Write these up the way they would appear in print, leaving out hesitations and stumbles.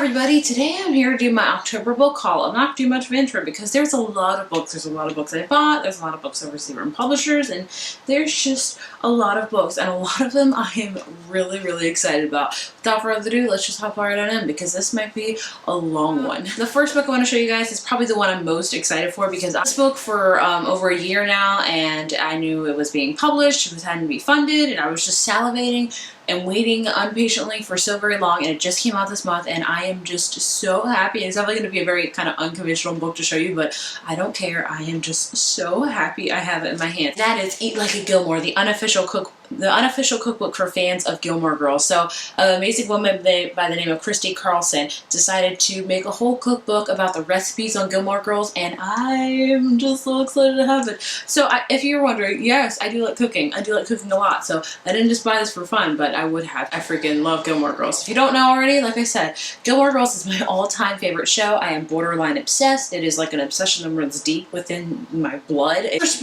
everybody, today I'm here to do my October book haul. I'm not doing much of an intro because there's a lot of books. There's a lot of books I bought, there's a lot of books I received from publishers, and there's just a lot of books, and a lot of them I am really excited about. Without further ado, let's just hop right on in because this might be a long one. The first book I want to show you guys is probably the one I'm most excited for because I spoke for over a year now, and I knew it was being published, it was having to be funded, and I was just salivating and waiting impatiently for so very long, and it just came out this month, and I am just so happy. It's definitely going to be a very kind of unconventional book to show you, but I don't care. I am just so happy I have it in my hands. That is Eat Like a Gilmore, the unofficial cookbook for fans of Gilmore Girls. So an amazing woman by the name of Christy Carlson decided to make a whole cookbook about the recipes on Gilmore Girls, and I'm just so excited to have it. So if you're wondering, yes, I do like cooking. I do like cooking a lot, so I didn't just buy this for fun, but I would have. I freaking love Gilmore Girls. If you don't know already, like I said, Gilmore Girls is my all-time favorite show. I am borderline obsessed. It is like an obsession that runs deep within my blood. This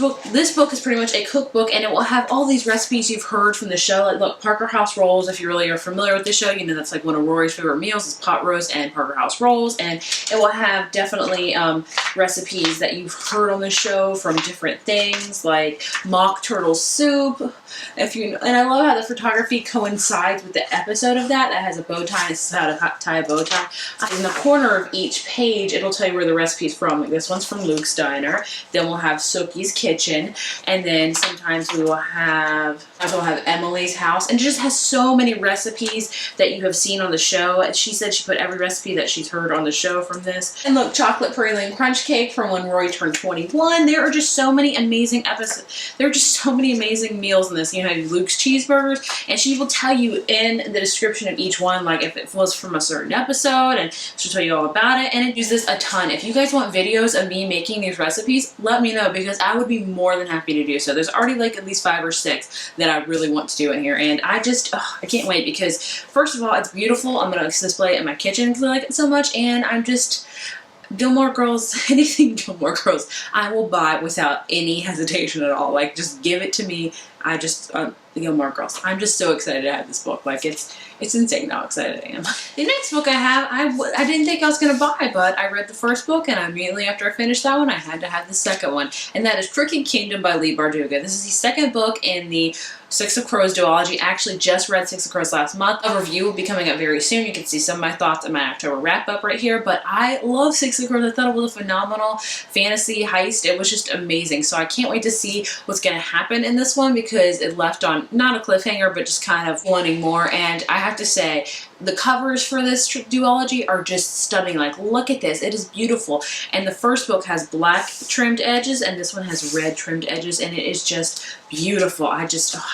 book is pretty much a cookbook, and it will have all these recipes you've heard from the show. Like, look, Parker House rolls. If you really are familiar with the show, you know that's like one of Rory's favorite meals is pot roast and Parker House rolls, and it will have definitely recipes that you've heard on the show from different things like mock turtle soup. And I love how the photography coincides with the episode of that has a bow tie. This is how to tie a bow tie. In the corner of each page, it'll tell you where the recipe is from. Like this one's from Luke's Diner. Then we'll have Sookie's Kitchen, and then sometimes we will have Emily's House, and it just has so many recipes that you have seen on the show. She said she put every recipe that she's heard on the show from this. And look, chocolate praline crunch cake from when Rory turned 21. There are just so many amazing episodes. There are just so many amazing meals in this. You know, Luke's cheeseburgers, and she will tell you in the description of each one, like if it was from a certain episode, and she'll tell you all about it. And it uses this a ton. If you guys want videos of me making these recipes, let me know because I would be more than happy to do so. There's already like at least 5 or 6 that I really want to do in here, and I can't wait because first of all, it's beautiful. I'm gonna display it in my kitchen because I like it so much, and I'm just Gilmore Girls, anything Gilmore Girls, I will buy without any hesitation at all. Like, just give it to me. The Gilmore Girls. I'm just so excited to have this book. Like, it's insane how excited I am. The next book I have, I didn't think I was going to buy, but I read the first book, and immediately after I finished that one, I had to have the second one. And that is Frickin Kingdom by Leigh Bardugo. This is the second book in the Six of Crows duology. I actually just read Six of Crows last month. A review will be coming up very soon. You can see some of my thoughts in my October wrap-up right here, but I love Six of Crows. I thought it was a phenomenal fantasy heist. It was just amazing. So I can't wait to see what's going to happen in this one because it left on not a cliffhanger, but just kind of wanting more. And I have to say, the covers for this duology are just stunning. Like, look at this. It is beautiful. And the first book has black trimmed edges, and this one has red trimmed edges, and it is just beautiful. I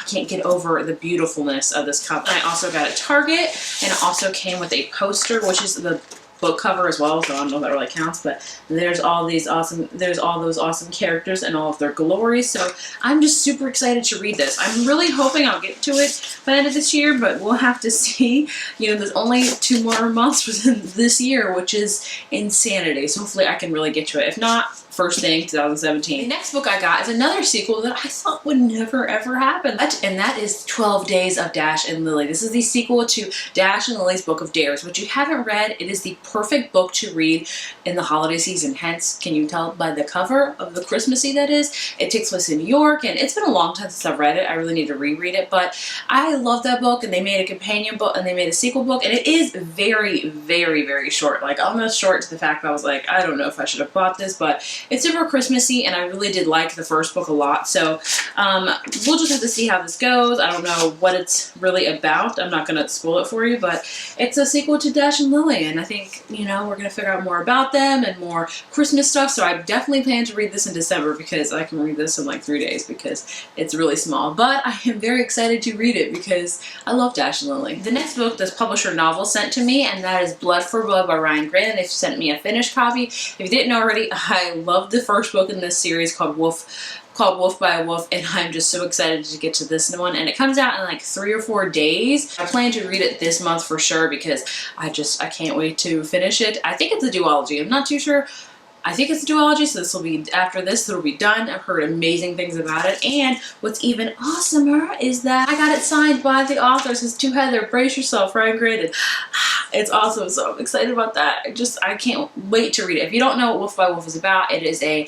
can't get over the beautifulness of this cover. I also got a Target, and it also came with a poster, which is the book cover as well, so I don't know if that really counts, but there's all those awesome characters and all of their glories, so I'm just super excited to read this. I'm really hoping I'll get to it by the end of this year, but we'll have to see. You know, there's only 2 more months within this year, which is insanity, so hopefully I can really get to it. If not, first thing, 2017. The next book I got is another sequel that I thought would never ever happen, and that is 12 Days of Dash and Lily. This is the sequel to Dash and Lily's Book of Dares, which you haven't read. It is the perfect book to read in the holiday season. Hence, can you tell by the cover of the Christmassy that is? It takes place in New York, and it's been a long time since I've read it. I really need to reread it, but I love that book, and they made a companion book, and they made a sequel book, and it is very short. Like, almost short to the fact that I was like, I don't know if I should have bought this, but it's super Christmassy, and I really did like the first book a lot, so we'll just have to see how this goes. I don't know what it's really about. I'm not going to spoil it for you, but it's a sequel to Dash and Lily, and I think, you know, we're going to figure out more about them and more Christmas stuff, so I definitely plan to read this in December because I can read this in like 3 days because it's really small, but I am very excited to read it because I love Dash and Lily. The next book this publisher novel sent to me, and that is Blood for Blood by Ryan Grant. They've sent me a finished copy. If you didn't know already, I love the first book in this series called Wolf by a Wolf, and I'm just so excited to get to this one, and it comes out in like 3 or 4 days. I plan to read it this month for sure because I can't wait to finish it. I think it's a duology. I'm not too sure. I think it's a duology, so this will be, after this, it'll be done. I've heard amazing things about it, and what's even awesomer is that I got it signed by the authors. It's to Heather, brace yourself, Ryan Grant. It's awesome. So I'm excited about that. I can't wait to read it. If you don't know what Wolf by Wolf is about, it is a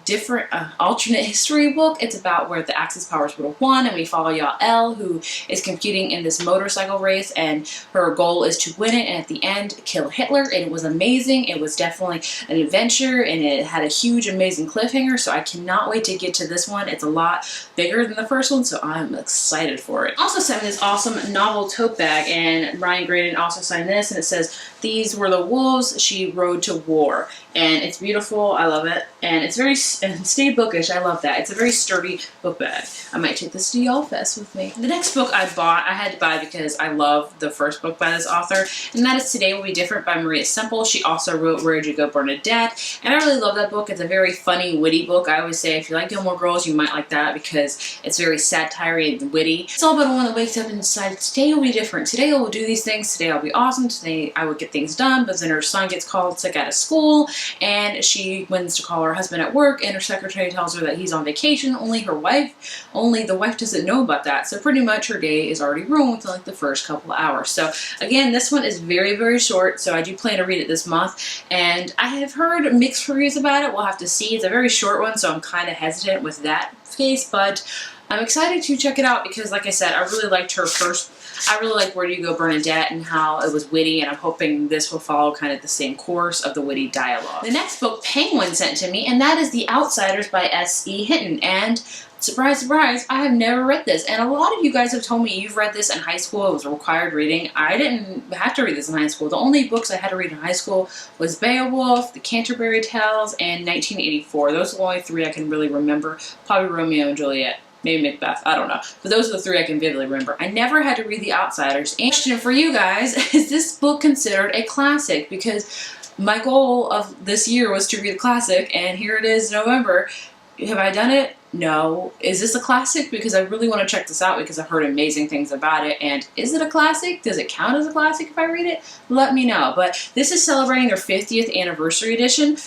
different alternate history book. It's about where the Axis powers would have won, and we follow Yael, who is competing in this motorcycle race, and her goal is to win it and at the end kill Hitler. And it was amazing. It was definitely an adventure, and it had a huge amazing cliffhanger, so I cannot wait to get to this one. It's a lot bigger than the first one, so I'm excited for it. Also sent me this awesome novel tote bag, and Ryan Graydon also signed this, and it says, "These were the wolves she rode to war." And it's beautiful. I love it. And it's very stay bookish. I love that. It's a very sturdy book bag. I might take this to Y'all Fest with me. The next book I bought, I had to buy because I love the first book by this author, and that is Today Will Be Different by Maria Semple. She also wrote Where'd You Go, Bernadette? And I really love that book. It's a very funny, witty book. I always say if you like Gilmore Girls, you might like that because it's very satire and witty. It's all about a woman that wakes up and decides today will be different. Today I will do these things. Today I'll be awesome. Today I will get things done. But then her son gets called sick out of school, and she wants to call her husband at work, and her secretary tells her that he's on vacation. Only the wife doesn't know about that. So pretty much her day is already ruined within like the first couple of hours. So again, this one is very, very short. So I do plan to read it this month, and I have heard mixed reviews about it. We'll have to see. It's a very short one, so I'm kind of hesitant with that case, but I'm excited to check it out because, like I said, I really liked her first. I really like Where Do You Go, Bernadette, and how it was witty, and I'm hoping this will follow kind of the same course of the witty dialogue. The next book Penguin sent to me, and that is The Outsiders by S.E. Hinton, and surprise, surprise, I have never read this, and a lot of you guys have told me you've read this in high school. It was required reading. I didn't have to read this in high school. The only books I had to read in high school was Beowulf, The Canterbury Tales, and 1984. Those are the only three I can really remember. Probably Romeo and Juliet. Maybe Macbeth, I don't know. But those are the three I can vividly remember. I never had to read The Outsiders. And question for you guys, is this book considered a classic? Because my goal of this year was to read a classic, and here it is, November. Have I done it? No. Is this a classic? Because I really want to check this out because I've heard amazing things about it. And is it a classic? Does it count as a classic if I read it? Let me know. But this is celebrating their 50th anniversary edition.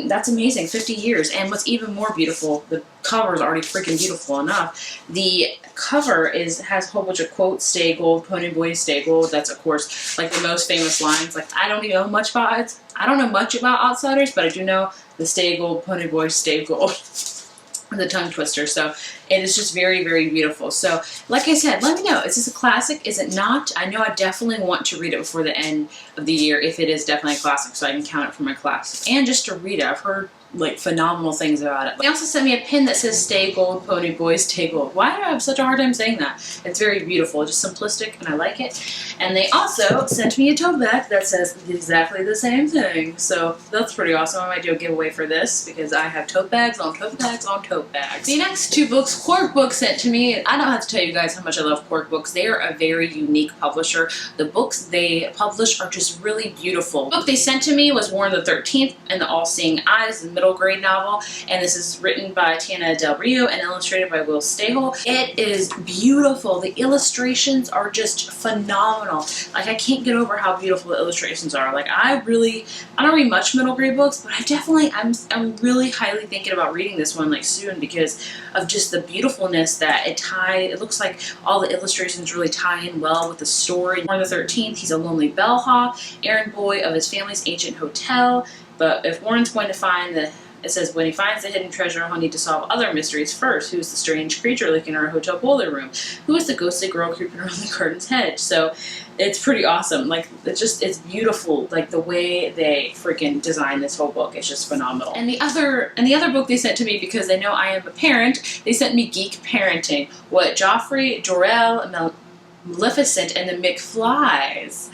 That's amazing, 50 years. And what's even more beautiful, the cover is already freaking beautiful enough. The cover has a whole bunch of quotes, stay gold, pony boy, stay gold. That's, of course, like the most famous lines. Like, I don't even know much about it. I don't know much about Outsiders, but I do know the stay gold, pony boy, stay gold. The tongue twister. So it is just very, very beautiful. So like I said, let me know, is this a classic? Is it not? I know I definitely want to read it before the end of the year if it is definitely a classic, so I can count it for my class and just to read it. I've heard like phenomenal things about it. They also sent me a pin that says stay gold, pony boy, stay gold. Why do I have such a hard time saying that? It's very beautiful, just simplistic, and I like it. And they also sent me a tote bag that says exactly the same thing. So that's pretty awesome. I might do a giveaway for this because I have tote bags on tote bags on tote bags. The next two books, Quark Books sent to me. I don't have to tell you guys how much I love Quark Books. They are a very unique publisher. The books they publish are just really beautiful. The book they sent to me was Warren the 13th and the Allseeing Eyes, the middle grade novel, and this is written by Tana Del Rio and illustrated by Will Stahel. It is beautiful. The illustrations are just phenomenal. Like, I can't get over how beautiful the illustrations are. Like, I don't read much middle grade books, but I'm really highly thinking about reading this one like soon because of just the beautifulness that it looks like all the illustrations really tie in well with the story. Warren the 13th, he's a lonely bellhop, errand boy of his family's ancient hotel, but if Warren's going to find it says, when he finds the hidden treasure, he'll need to solve other mysteries first. Who's the strange creature lurking in our hotel boiler room? Who is the ghostly girl creeping around the garden's hedge? So it's pretty awesome. Like, it's beautiful. Like, the way they freaking design this whole book is just phenomenal. And the other book they sent to me, because they know I am a parent, they sent me Geek Parenting. What Joffrey, Jor-El, Maleficent, and the McFlys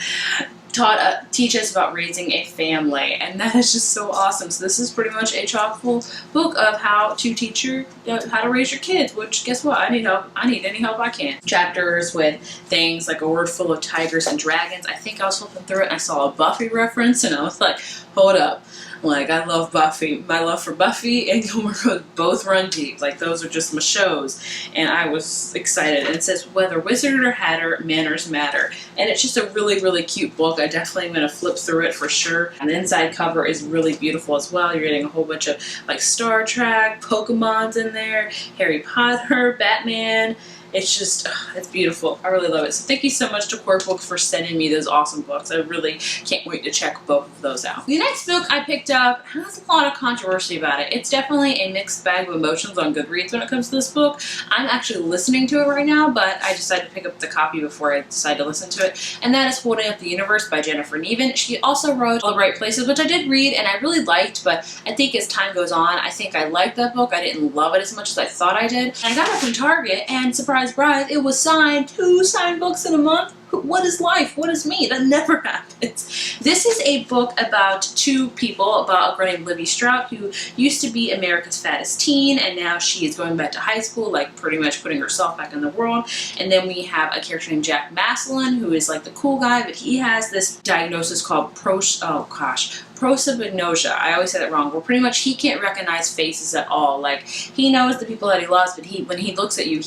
teach us about raising a family, and that is just so awesome. So this is pretty much a chock full book of how to teach how to raise your kids, which guess what? I need help. I need any help I can. Chapters with things like a word full of tigers and dragons. I think I was flipping through it and I saw a Buffy reference and I was like, hold up. Like, I love Buffy. My love for Buffy and Gilmore Girls both run deep. Like, those are just my shows. And I was excited. And it says, whether wizard or hatter, manners matter. And it's just a really, really cute book. I definitely am going to flip through it for sure. And the inside cover is really beautiful as well. You're getting a whole bunch of, like, Star Trek, Pokemon's in there, Harry Potter, Batman, it's just, it's beautiful. I really love it. So thank you so much to Quirk Books for sending me those awesome books. I really can't wait to check both of those out. The next book I picked up has a lot of controversy about it. It's definitely a mixed bag of emotions on Goodreads when it comes to this book. I'm actually listening to it right now, but I decided to pick up the copy before I decided to listen to it. And that is Holding Up the Universe by Jennifer Neven. She also wrote All the Right Places, which I did read and I really liked, but I think as time goes on, I think I liked that book. I didn't love it as much as I thought I did. And I got it from Target, and surprise, surprise, it was signed. 2 signed books in a month. What is life? What is me? That never happens. This is a book about 2 people, about a girl named Libby Strout, who used to be America's fattest teen, and now she is going back to high school, like pretty much putting herself back in the world. And then we have a character named Jack Maslin, who is like the cool guy, but he has this diagnosis called prosopagnosia. I always say that wrong. Well, pretty much he can't recognize faces at all. Like, he knows the people that he loves, but when he looks at you,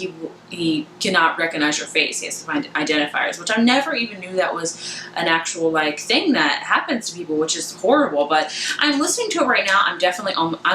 he cannot recognize your face. He has to find identifiers, which I never even knew that was an actual like thing that happens to people, which is horrible. But I'm listening to it right now. I'm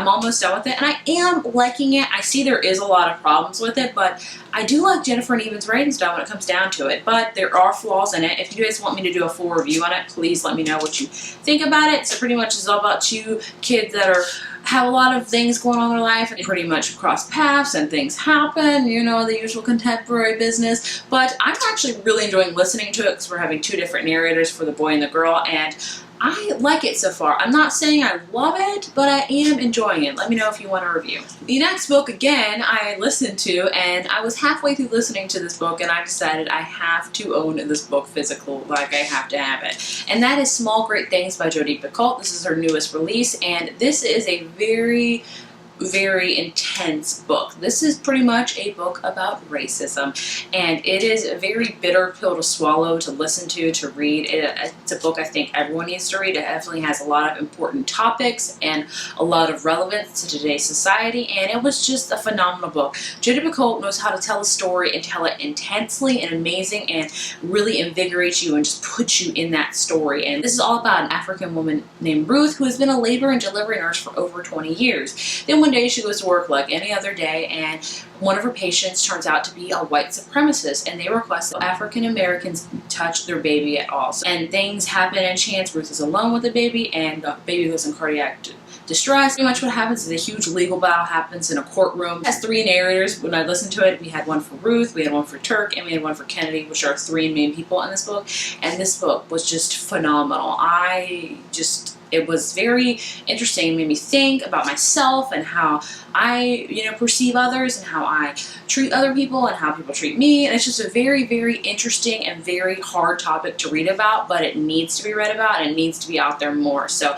almost done with it, and I am liking it. I see there is a lot of problems with it, but I do like Jennifer Neven's writing style when it comes down to it. But there are flaws in it. If you guys want me to do a full review on it, please let me know what you think about it. So pretty much it's all about 2 kids that have a lot of things going on in their life and pretty much cross paths and things happen, you know, the usual contemporary business. But I'm actually really enjoying listening to it because we're having 2 different narrators for the boy and the girl, and I like it so far. I'm not saying I love it, but I am enjoying it. Let me know if you want a review. The next book, again, I listened to, and I was halfway through listening to this book, and I decided I have to own this book physical, like I have to have it. And that is Small Great Things by Jodi Picoult. This is her newest release, and this is a very intense book. This is pretty much a book about racism, and it is a very bitter pill to swallow, to listen to read. It's a book I think everyone needs to read. It definitely has a lot of important topics and a lot of relevance to today's society, and it was just a phenomenal book. Jodi Picoult knows how to tell a story and tell it intensely and amazing and really invigorate you and just put you in that story. And this is all about an African woman named Ruth who has been a labor and delivery nurse for over 20 years. Then one day she goes to work like any other day, and one of her patients turns out to be a white supremacist, and they request that African Americans touch their baby at all. And things happen in chance. Ruth is alone with the baby, and the baby goes in cardiac distress. Pretty much what happens is a huge legal battle happens in a courtroom. It has 3 narrators. When I listened to it, we had one for Ruth, we had one for Turk, and we had one for Kennedy, which are 3 main people in this book. And this book was just phenomenal. It was very interesting. It made me think about myself and how I, perceive others and how I treat other people and how people treat me. And it's just a very, very interesting and very hard topic to read about, but it needs to be read about and it needs to be out there more. So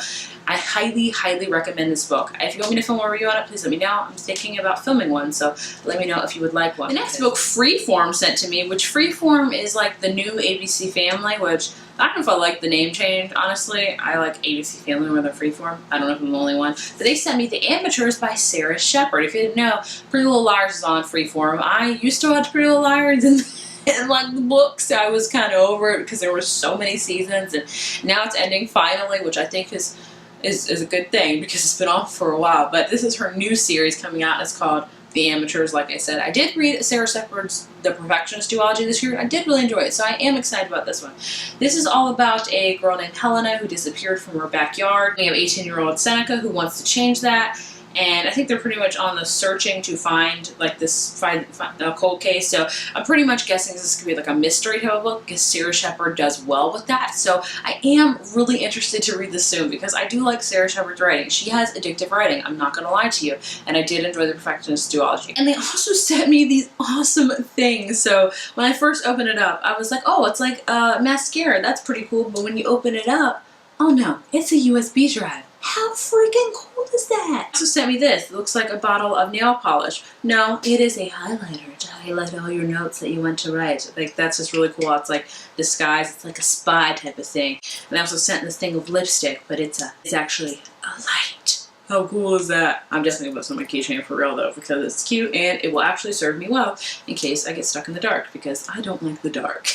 I highly, highly recommend this book. If you want me to film a review on it, please let me know. I'm thinking about filming one, so let me know if you would like one. The next book, Freeform, sent to me, which Freeform is like the new ABC Family, which I don't know if I like the name change, honestly. I like ABC Family more than Freeform. I don't know if I'm the only one. But they sent me The Amateurs by Sarah Shepard. If you didn't know, Pretty Little Liars is on Freeform. I used to watch Pretty Little Liars and like the books, so I was kind of over it because there were so many seasons, and now it's ending finally, which I think is a good thing because it's been off for a while. But this is her new series coming out, and it's called The Amateurs, like I said. I did read Sarah Shepard's The Perfectionist Duology this year. I did really enjoy it, so I am excited about this one. This is all about a girl named Helena who disappeared from her backyard. We have 18-year-old Seneca who wants to change that. And I think they're pretty much on the searching to find a cold case. So I'm pretty much guessing this could be like a mystery type of book because Sarah Shepard does well with that. So I am really interested to read this soon because I do like Sarah Shepard's writing. She has addictive writing, I'm not going to lie to you. And I did enjoy The Perfectionist Duology. And they also sent me these awesome things. So when I first opened it up, I was like, oh, it's like mascara. That's pretty cool. But when you open it up, oh no, it's a USB drive. How freaking cool is that? Also sent me this. It looks like a bottle of nail polish. No, it is a highlighter to highlight all your notes that you want to write. Like, that's just really cool. It's like disguised. It's like a spy type of thing. And I also sent this thing of lipstick, but it's actually a light. How cool is that? I'm definitely going to put this on my keychain for real though, because it's cute and it will actually serve me well in case I get stuck in the dark, because I don't like the dark.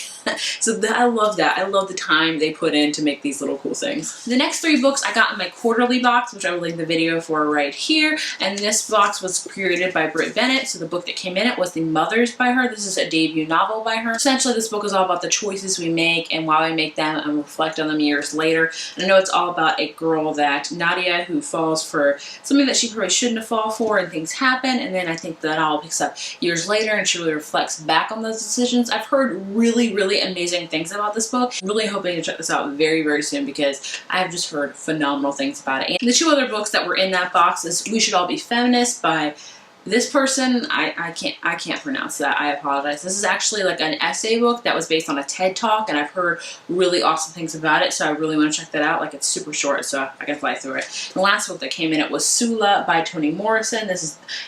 So I love that. I love the time they put in to make these little cool things. The next 3 books I got in my quarterly box, which I will link the video for right here. And this box was created by Britt Bennett. So the book that came in it was The Mothers by her. This is a debut novel by her. Essentially, this book is all about the choices we make and why we make them and reflect on them years later. And I know it's all about a girl that Nadia, who falls for something that she probably shouldn't have fallen for, and things happen. And then I think the novel picks up years later and she really reflects back on those decisions. I've heard really, really amazing things about this book. Really hoping to check this out very, very soon because I've just heard phenomenal things about it. And the 2 other books that were in that box is We Should All Be Feminists by this person. I can't pronounce that. I apologize. This is actually like an essay book that was based on a TED Talk, and I've heard really awesome things about it, so I really want to check that out. Like, it's super short, so I can fly through it. The last book that came in it was Sula by Toni Morrison.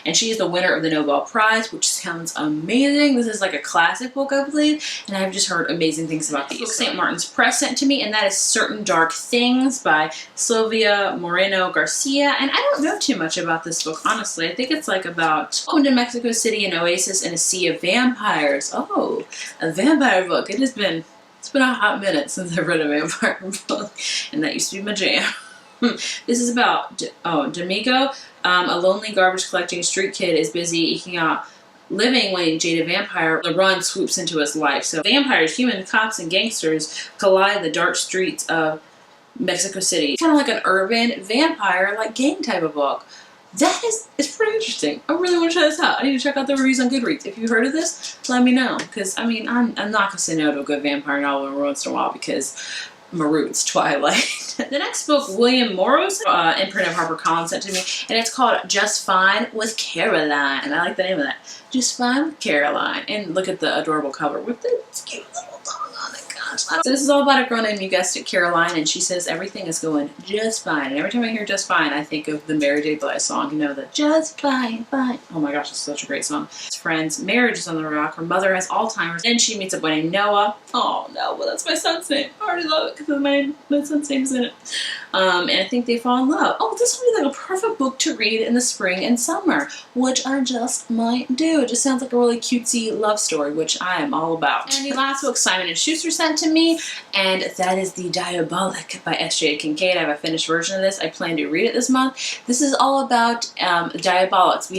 And she is the winner of the Nobel Prize, which sounds amazing. This is like a classic book, I believe, and I've just heard amazing things about these. St. Martin's Press sent to me, and that is Certain Dark Things by Sylvia Moreno Garcia. And I don't know too much about this book, honestly. I think it's like about welcome to Mexico City, an oasis in a sea of vampires. Oh, a vampire book. It's been a hot minute since I've read a vampire book, and that used to be my jam. This is about Domingo, a lonely garbage collecting street kid is busy eking out living when a jaded vampire LeBron swoops into his life. So vampires, human cops, and gangsters collide in the dark streets of Mexico City. Kind of like an urban vampire, like gang type of book. It's pretty interesting. I really want to try this out. I need to check out the reviews on Goodreads. If you've heard of this, let me know. Because, I mean, I'm not going to say no to a good vampire novel every once in a while because my roots, Twilight. The next book, William Morrow's imprint of HarperCollins sent to me, and it's called Just Fine with Caroline. I like the name of that. Just Fine with Caroline. And look at the adorable cover with the cute little dog on it. Gosh. So this is all about a girl named, you guessed it, Caroline, and she says everything is going just fine. And every time I hear Just Fine, I think of the Mary J. Blige song, you know, the Just Fine, Fine. Oh my gosh, it's such a great song. His friend's marriage is on the rock. Her mother has Alzheimer's. Then she meets a boy named Noah. Oh, Noah, that's my son's name. I already love it because my son's name's in it. And I think they fall in love. Oh, this would be like a perfect book to read in the spring and summer, which I just might do. It just sounds like a really cutesy love story, which I am all about. And the last book Simon & Schuster sent to me, and that is The Diabolic by S.J. Kincaid. I have a finished version of this. I plan to read it this month. This is all about diabolics.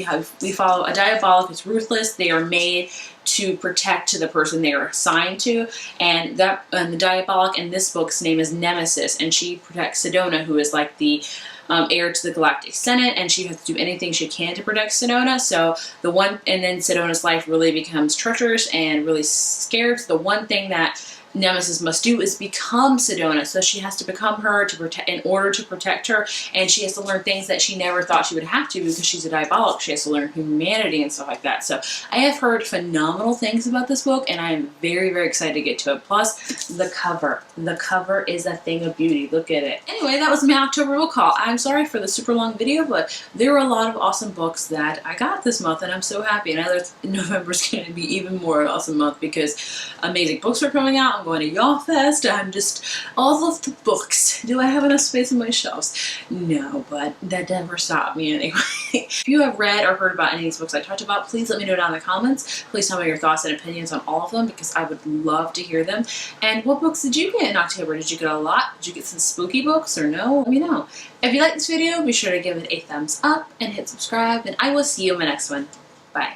We follow a diabolic who's ruthless. They are made to protect the person they are assigned to, and the diabolic in this book's name is Nemesis, and she protects Sedona, who is like the heir to the Galactic Senate, and she has to do anything she can to protect Sedona. So and then Sedona's life really becomes treacherous and really scared. So the one thing that Nemesis must do is become Sedona, so she has to become her in order to protect her, and she has to learn things that she never thought she would have to because she's a diabolic. She has to learn humanity and stuff like that. So I have heard phenomenal things about this book, and I am very, very excited to get to it. Plus, the cover is a thing of beauty. Look at it. Anyway, that was my October book haul. I'm sorry for the super long video, but there were a lot of awesome books that I got this month, and I'm so happy. And I know November is going to be even more an awesome month because amazing books are coming out. I'm going to Y'all Fest. I'm just all of the books. Do I have enough space on my shelves? No, but that never stopped me anyway. If you have read or heard about any of these books I talked about, please let me know down in the comments. Please tell me your thoughts and opinions on all of them because I would love to hear them. And what books did you get in October? Did you get a lot? Did you get some spooky books or no? Let me know. If you like this video, be sure to give it a thumbs up and hit subscribe, and I will see you in my next one. Bye.